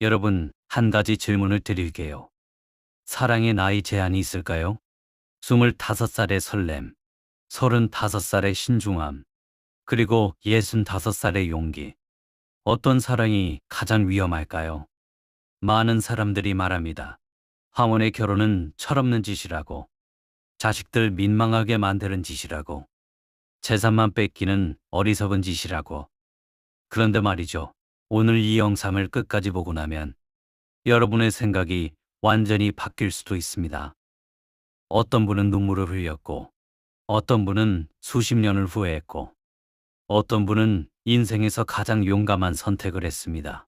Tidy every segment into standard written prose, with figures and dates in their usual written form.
여러분, 한 가지 질문을 드릴게요. 사랑의 나이 제한이 있을까요? 25살의 설렘, 35살의 신중함, 그리고 65살의 용기. 어떤 사랑이 가장 위험할까요? 많은 사람들이 말합니다. 황혼의 결혼은 철없는 짓이라고, 자식들 민망하게 만드는 짓이라고, 재산만 뺏기는 어리석은 짓이라고. 그런데 말이죠. 오늘 이 영상을 끝까지 보고 나면 여러분의 생각이 완전히 바뀔 수도 있습니다. 어떤 분은 눈물을 흘렸고, 어떤 분은 수십 년을 후회했고, 어떤 분은 인생에서 가장 용감한 선택을 했습니다.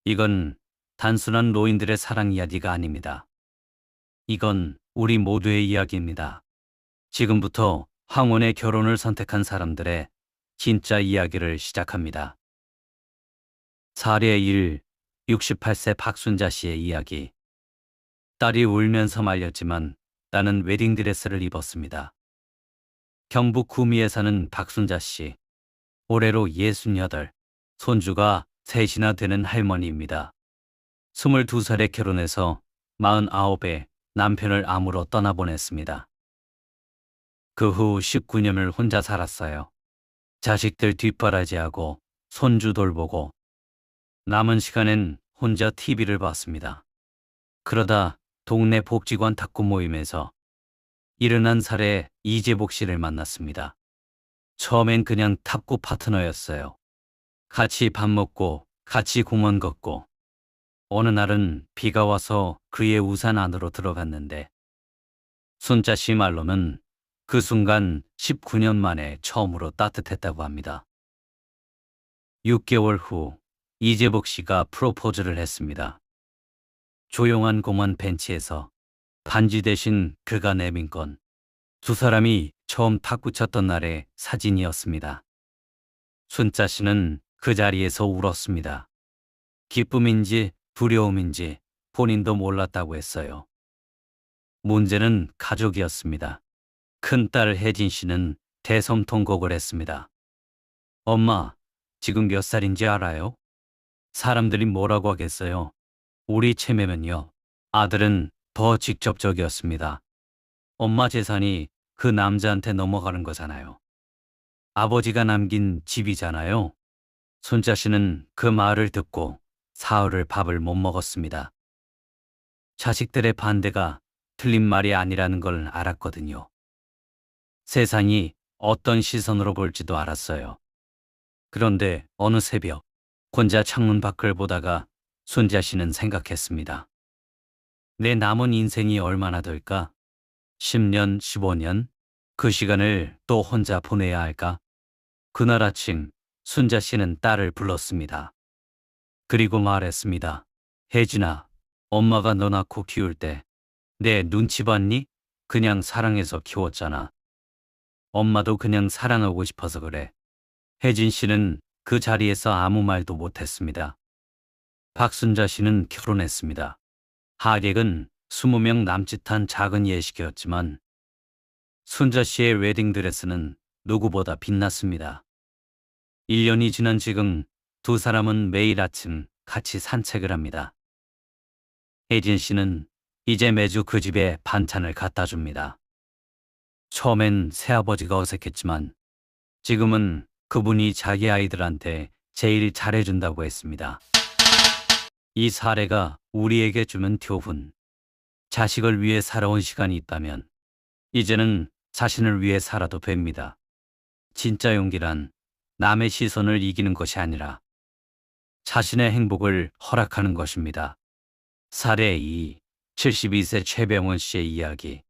이건 단순한 노인들의 사랑 이야기가 아닙니다. 이건 우리 모두의 이야기입니다. 지금부터 황혼의 결혼을 선택한 사람들의 진짜 이야기를 시작합니다. 사례 1. 68세 박순자 씨의 이야기. 딸이 울면서 말렸지만 나는 웨딩드레스를 입었습니다. 경북 구미에 사는 박순자 씨. 올해로 68, 손주가 셋이나 되는 할머니입니다. 22살에 결혼해서 49에 남편을 암으로 떠나보냈습니다. 그 후 19년을 혼자 살았어요. 자식들 뒷바라지하고 손주 돌보고 남은 시간엔 혼자 TV를 봤습니다. 그러다 동네 복지관 탁구 모임에서 71살의 이재복 씨를 만났습니다. 처음엔 그냥 탁구 파트너였어요. 같이 밥 먹고 같이 공원 걷고 어느 날은 비가 와서 그의 우산 안으로 들어갔는데 순자 씨 말로는 그 순간 19년 만에 처음으로 따뜻했다고 합니다. 6개월 후 이재복 씨가 프로포즈를 했습니다. 조용한 공원 벤치에서 반지 대신 그가 내민 건 두 사람이 처음 탁구 쳤던 날의 사진이었습니다. 순자 씨는 그 자리에서 울었습니다. 기쁨인지 두려움인지 본인도 몰랐다고 했어요. 문제는 가족이었습니다. 큰딸 혜진 씨는 대성통곡을 했습니다. 엄마, 지금 몇 살인지 알아요? 사람들이 뭐라고 하겠어요? 우리 체면은요. 아들은 더 직접적이었습니다. 엄마 재산이 그 남자한테 넘어가는 거잖아요. 아버지가 남긴 집이잖아요. 손자 씨는 그 말을 듣고 사흘을 밥을 못 먹었습니다. 자식들의 반대가 틀린 말이 아니라는 걸 알았거든요. 세상이 어떤 시선으로 볼지도 알았어요. 그런데 어느 새벽 혼자 창문 밖을 보다가 손자 씨는 생각했습니다. 내 남은 인생이 얼마나 될까? 10년, 15년? 그 시간을 또 혼자 보내야 할까? 그날 아침 순자 씨는 딸을 불렀습니다. 그리고 말했습니다. 혜진아, 엄마가 너 낳고 키울 때 내 눈치 봤니? 그냥 사랑해서 키웠잖아. 엄마도 그냥 사랑하고 싶어서 그래. 혜진 씨는 그 자리에서 아무 말도 못했습니다. 박순자 씨는 결혼했습니다. 하객은 20명 남짓한 작은 예식이었지만 순자 씨의 웨딩드레스는 누구보다 빛났습니다. 1년이 지난 지금 두 사람은 매일 아침 같이 산책을 합니다. 혜진 씨는 이제 매주 그 집에 반찬을 갖다 줍니다. 처음엔 새아버지가 어색했지만 지금은 그분이 자기 아이들한테 제일 잘해준다고 했습니다. 이 사례가 우리에게 주는 교훈. 자식을 위해 살아온 시간이 있다면 이제는 자신을 위해 살아도 됩니다. 진짜 용기란 남의 시선을 이기는 것이 아니라 자신의 행복을 허락하는 것입니다. 사례 2. 72세 최병원 씨의 이야기.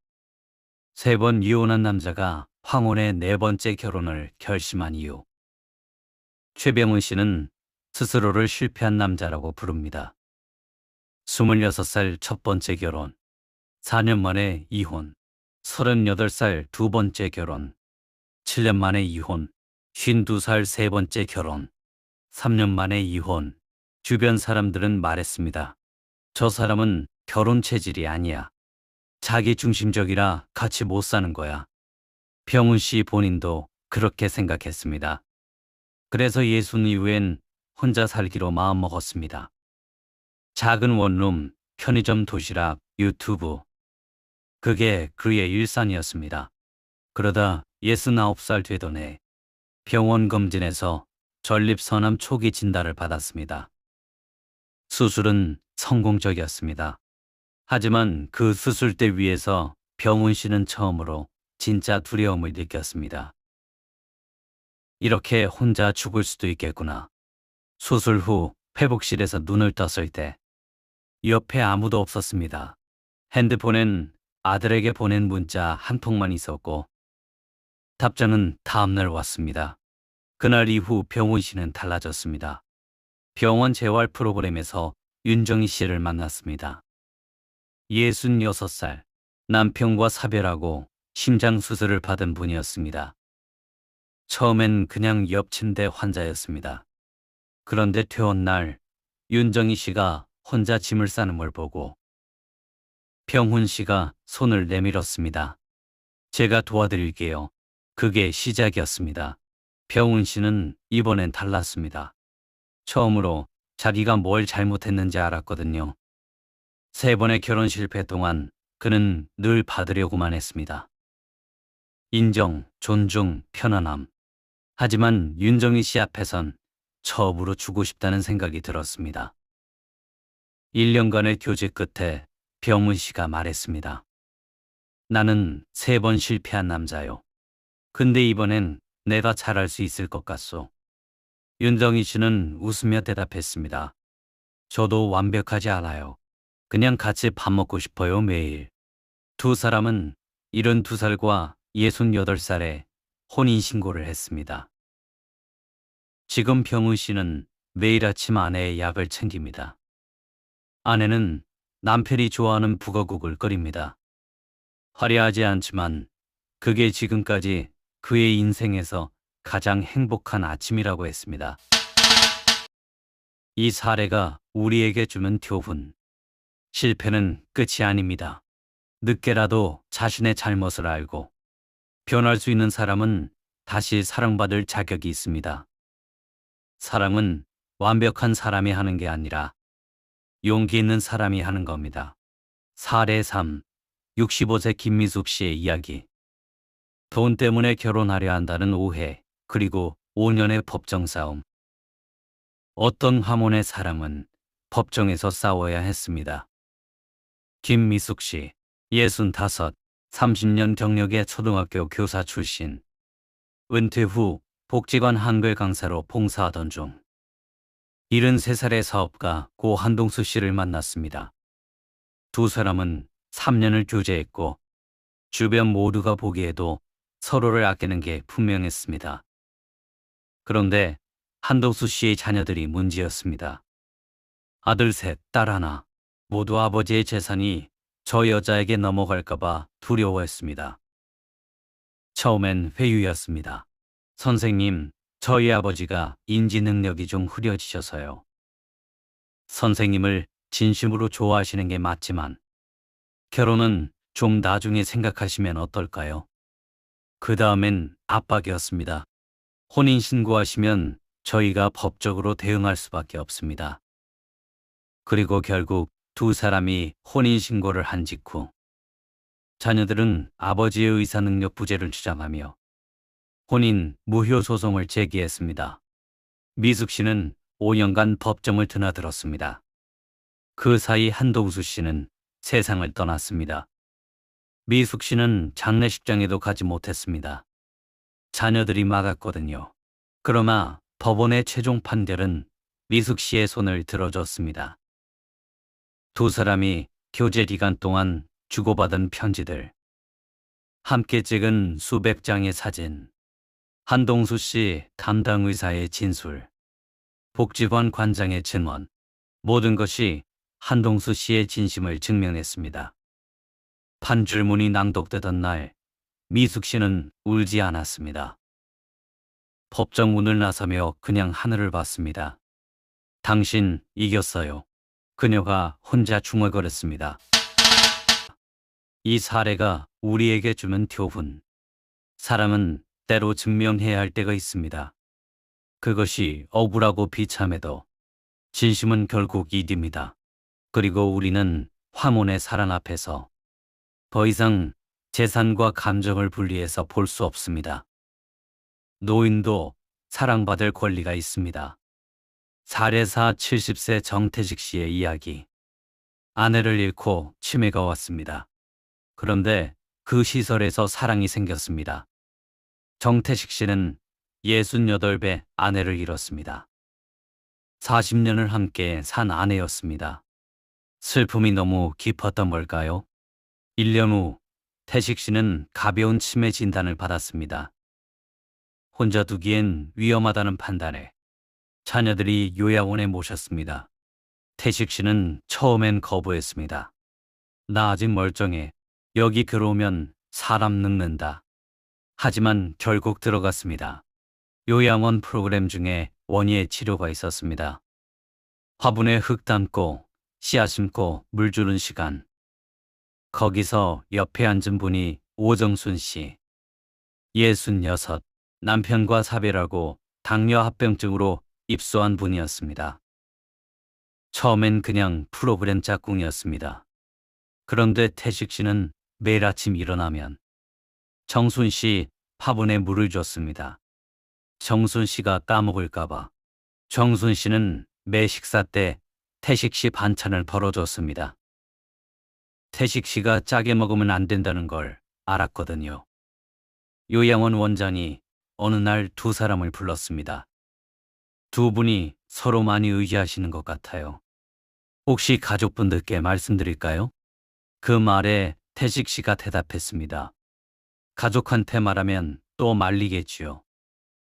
3번 이혼한 남자가 황혼의 4번째 결혼을 결심한 이유. 최병원 씨는 스스로를 실패한 남자라고 부릅니다. 26살 첫 번째 결혼, 4년 만에 이혼, 38살 두 번째 결혼, 7년 만에 이혼, 52살 세 번째 결혼, 3년 만에 이혼. 주변 사람들은 말했습니다. 저 사람은 결혼 체질이 아니야. 자기 중심적이라 같이 못 사는 거야. 병훈 씨 본인도 그렇게 생각했습니다. 그래서 예순 이후엔 혼자 살기로 마음먹었습니다. 작은 원룸, 편의점 도시락, 유튜브. 그게 그의 일상이었습니다. 그러다 69살 되던 해 병원 검진에서 전립선암 초기 진단을 받았습니다. 수술은 성공적이었습니다. 하지만 그 수술대 위에서 병훈 씨는 처음으로 진짜 두려움을 느꼈습니다. 이렇게 혼자 죽을 수도 있겠구나. 수술 후 회복실에서 눈을 떴을 때 옆에 아무도 없었습니다. 핸드폰엔 아들에게 보낸 문자 한 통만 있었고 답장은 다음날 왔습니다. 그날 이후 병훈 씨는 달라졌습니다. 병원 재활 프로그램에서 윤정희 씨를 만났습니다. 66살, 남편과 사별하고 심장 수술을 받은 분이었습니다. 처음엔 그냥 옆 침대 환자였습니다. 그런데 퇴원 날 윤정희 씨가 혼자 짐을 싸는 걸 보고 병훈 씨가 손을 내밀었습니다. 제가 도와드릴게요. 그게 시작이었습니다. 병훈 씨는 이번엔 달랐습니다. 처음으로 자기가 뭘 잘못했는지 알았거든요. 3번의 결혼 실패 동안 그는 늘 받으려고만 했습니다. 인정, 존중, 편안함. 하지만 윤정희 씨 앞에선 처음으로 주고 싶다는 생각이 들었습니다. 1년간의 교제 끝에 병훈 씨가 말했습니다. 나는 3번 실패한 남자요. 근데 이번엔 내가 잘할 수 있을 것 같소. 윤정희 씨는 웃으며 대답했습니다. 저도 완벽하지 않아요. 그냥 같이 밥 먹고 싶어요, 매일. 두 사람은 72살과 68살에 혼인신고를 했습니다. 지금 병훈 씨는 매일 아침 아내의 약을 챙깁니다. 아내는 남편이 좋아하는 북어국을 끓입니다. 화려하지 않지만 그게 지금까지 그의 인생에서 가장 행복한 아침이라고 했습니다. 이 사례가 우리에게 주는 교훈. 실패는 끝이 아닙니다. 늦게라도 자신의 잘못을 알고 변할 수 있는 사람은 다시 사랑받을 자격이 있습니다. 사랑은 완벽한 사람이 하는 게 아니라 용기 있는 사람이 하는 겁니다. 사례 3. 65세 김미숙 씨의 이야기. 돈 때문에 결혼하려 한다는 오해, 그리고 5년의 법정 싸움. 어떤 화문의 사람은 법정에서 싸워야 했습니다. 김미숙 씨, 65, 30년 경력의 초등학교 교사 출신. 은퇴 후 복지관 한글 강사로 봉사하던 중 73살의 사업가 고 한동수 씨를 만났습니다. 두 사람은 3년을 교제했고 주변 모두가 보기에도 서로를 아끼는 게 분명했습니다. 그런데 한동수 씨의 자녀들이 문제였습니다. 아들 셋, 딸 하나, 모두 아버지의 재산이 저 여자에게 넘어갈까봐 두려워했습니다. 처음엔 회유였습니다. 선생님, 저희 아버지가 인지 능력이 좀 흐려지셔서요. 선생님을 진심으로 좋아하시는 게 맞지만 결혼은 좀 나중에 생각하시면 어떨까요? 그 다음엔 압박이었습니다. 혼인신고하시면 저희가 법적으로 대응할 수밖에 없습니다. 그리고 결국 두 사람이 혼인신고를 한 직후 자녀들은 아버지의 의사능력 부재를 주장하며 혼인 무효 소송을 제기했습니다. 미숙 씨는 5년간 법정을 드나들었습니다. 그 사이 한동수 씨는 세상을 떠났습니다. 미숙 씨는 장례식장에도 가지 못했습니다. 자녀들이 막았거든요. 그러나 법원의 최종 판결은 미숙 씨의 손을 들어줬습니다. 두 사람이 교제 기간 동안 주고받은 편지들, 함께 찍은 수백 장의 사진, 한동수 씨 담당 의사의 진술, 복지관 관장의 증언, 모든 것이 한동수 씨의 진심을 증명했습니다. 판결문이 낭독되던 날 미숙 씨는 울지 않았습니다. 법정 문을 나서며 그냥 하늘을 봤습니다. 당신 이겼어요. 그녀가 혼자 중얼거렸습니다. 이 사례가 우리에게 주는 교훈. 사람은 때로 증명해야 할 때가 있습니다. 그것이 억울하고 비참해도 진심은 결국 이깁니다. 그리고 우리는 화몬의 사랑 앞에서 더 이상 재산과 감정을 분리해서 볼 수 없습니다. 노인도 사랑받을 권리가 있습니다. 사례사 70세 정태식 씨의 이야기. 아내를 잃고 치매가 왔습니다. 그런데 그 시설에서 사랑이 생겼습니다. 정태식 씨는 68배 아내를 잃었습니다. 40년을 함께 산 아내였습니다. 슬픔이 너무 깊었던 걸까요? 1년 후 태식 씨는 가벼운 치매 진단을 받았습니다. 혼자 두기엔 위험하다는 판단에 자녀들이 요양원에 모셨습니다. 태식 씨는 처음엔 거부했습니다. 나 아직 멀쩡해. 여기 들어오면 사람 늙는다. 하지만 결국 들어갔습니다. 요양원 프로그램 중에 원예 치료가 있었습니다. 화분에 흙 담고 씨앗 심고 물 주는 시간. 거기서 옆에 앉은 분이 오정순 씨. 66, 남편과 사별하고 당뇨 합병증으로 입소한 분이었습니다. 처음엔 그냥 프로그램 짝꿍이었습니다. 그런데 태식 씨는 매일 아침 일어나면 정순 씨 화분에 물을 줬습니다. 정순 씨가 까먹을까봐. 정순 씨는 매 식사 때 태식 씨 반찬을 벌어줬습니다. 태식 씨가 짜게 먹으면 안 된다는 걸 알았거든요. 요양원 원장이 어느 날 두 사람을 불렀습니다. 두 분이 서로 많이 의지하시는 것 같아요. 혹시 가족분들께 말씀드릴까요? 그 말에 태식 씨가 대답했습니다. 가족한테 말하면 또 말리겠지요.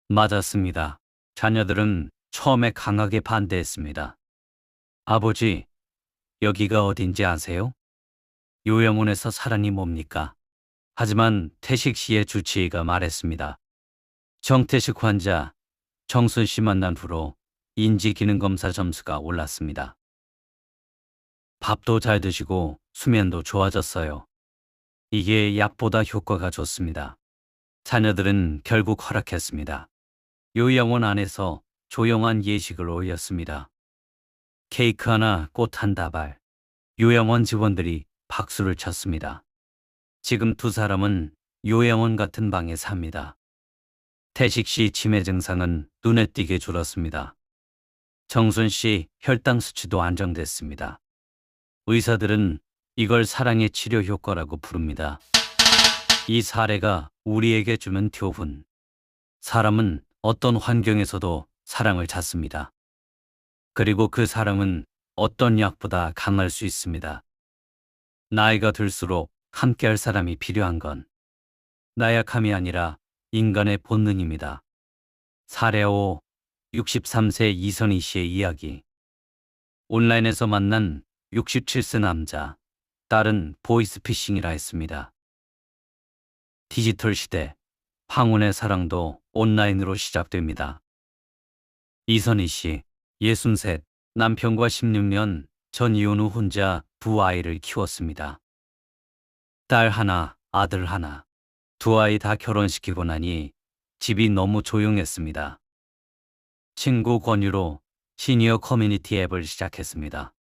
맞았습니다. 자녀들은 처음에 강하게 반대했습니다. 아버지, 여기가 어딘지 아세요? 요양원에서 사랑이 뭡니까? 하지만 태식 씨의 주치의가 말했습니다. 정태식 환자 정순 씨 만난 후로 인지기능검사 점수가 올랐습니다. 밥도 잘 드시고 수면도 좋아졌어요. 이게 약보다 효과가 좋습니다. 자녀들은 결국 허락했습니다. 요양원 안에서 조용한 예식을 올렸습니다. 케이크 하나, 꽃 한 다발. 요양원 직원들이 박수를 쳤습니다. 지금 두 사람은 요양원 같은 방에 삽니다. 태식 씨 치매 증상은 눈에 띄게 줄었습니다. 정순 씨 혈당 수치도 안정됐습니다. 의사들은 이걸 사랑의 치료 효과라고 부릅니다. 이 사례가 우리에게 주는 교훈. 사람은 어떤 환경에서도 사랑을 찾습니다. 그리고 그 사랑은 어떤 약보다 강할 수 있습니다. 나이가 들수록 함께할 사람이 필요한 건 나약함이 아니라 인간의 본능입니다. 사례 5. 63세 이선희 씨의 이야기. 온라인에서 만난 67세 남자. 딸은 보이스피싱이라 했습니다. 디지털 시대, 황혼의 사랑도 온라인으로 시작됩니다. 이선희 씨, 63, 남편과 16년 전 이혼 후 혼자 두 아이를 키웠습니다. 딸 하나, 아들 하나. 두 아이 다 결혼시키고 나니 집이 너무 조용했습니다. 친구 권유로 시니어 커뮤니티 앱을 시작했습니다.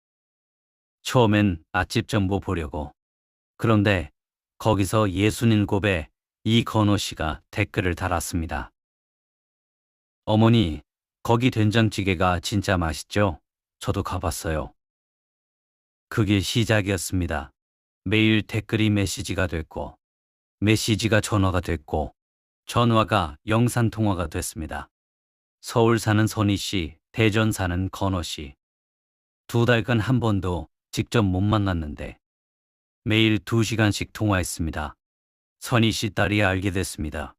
처음엔 맛집 정보 보려고. 그런데 거기서 67의 이건호 씨가 댓글을 달았습니다. 어머니, 거기 된장찌개가 진짜 맛있죠? 저도 가봤어요. 그게 시작이었습니다. 매일 댓글이 메시지가 됐고, 메시지가 전화가 됐고, 전화가 영상통화가 됐습니다. 서울 사는 선희 씨, 대전 사는 건호 씨. 2달간 한 번도 직접 못 만났는데 매일 2시간씩 통화했습니다. 선희 씨 딸이 알게 됐습니다.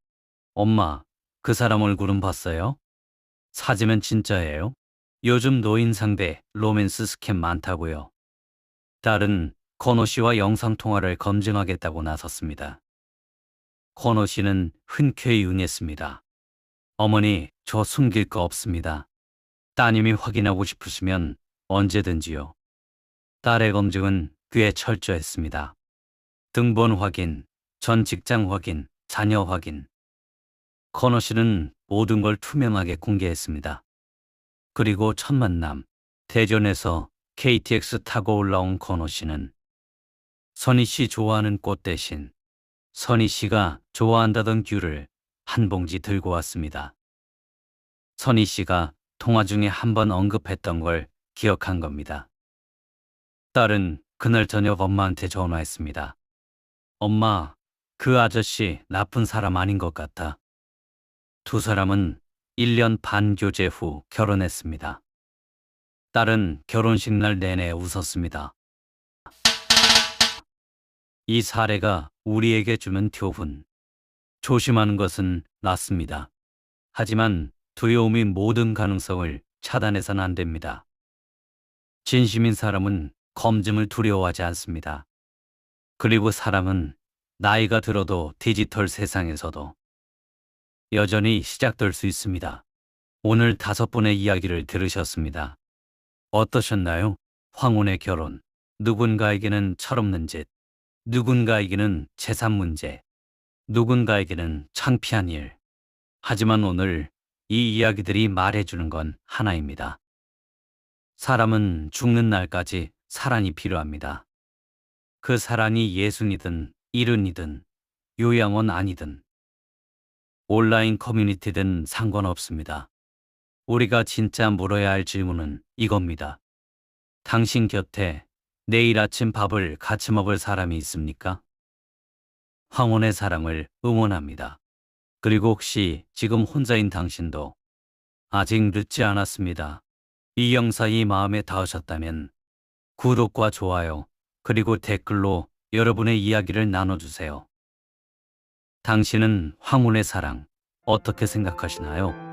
엄마, 그 사람 얼굴은 봤어요? 사진은 진짜예요? 요즘 노인 상대 로맨스 스캠 많다고요. 딸은 건호 씨와 영상통화를 검증하겠다고 나섰습니다. 건호 씨는 흔쾌히 응했습니다. 어머니, 저 숨길 거 없습니다. 따님이 확인하고 싶으시면 언제든지요. 딸의 검증은 꽤 철저했습니다. 등본 확인, 전 직장 확인, 자녀 확인. 건호 씨는 모든 걸 투명하게 공개했습니다. 그리고 첫 만남, 대전에서 KTX 타고 올라온 건호 씨는 선희 씨 좋아하는 꽃 대신 선희 씨가 좋아한다던 귤을 한 봉지 들고 왔습니다. 선희 씨가 통화 중에 한 번 언급했던 걸 기억한 겁니다. 딸은 그날 저녁 엄마한테 전화했습니다. 엄마, 그 아저씨 나쁜 사람 아닌 것 같아. 두 사람은 1년 반 교제 후 결혼했습니다. 딸은 결혼식 날 내내 웃었습니다. 이 사례가 우리에게 주는 교훈. 조심하는 것은 낫습니다. 하지만 두려움이 모든 가능성을 차단해서는 안 됩니다. 진심인 사람은 검증을 두려워하지 않습니다. 그리고 사람은 나이가 들어도 디지털 세상에서도 여전히 시작될 수 있습니다. 오늘 5분의 이야기를 들으셨습니다. 어떠셨나요? 황혼의 결혼. 누군가에게는 철없는 짓, 누군가에게는 재산 문제, 누군가에게는 창피한 일. 하지만 오늘 이 이야기들이 말해주는 건 하나입니다. 사람은 죽는 날까지 사랑이 필요합니다. 그 사랑이 예순이든 일흔이든 요양원 아니든 온라인 커뮤니티든 상관없습니다. 우리가 진짜 물어야 할 질문은 이겁니다. 당신 곁에 내일 아침 밥을 같이 먹을 사람이 있습니까? 황혼의 사랑을 응원합니다. 그리고 혹시 지금 혼자인 당신도 아직 늦지 않았습니다. 이 영상이 마음에 닿으셨다면 구독과 좋아요 그리고 댓글로 여러분의 이야기를 나눠주세요. 당신은 황혼의 사랑 어떻게 생각하시나요?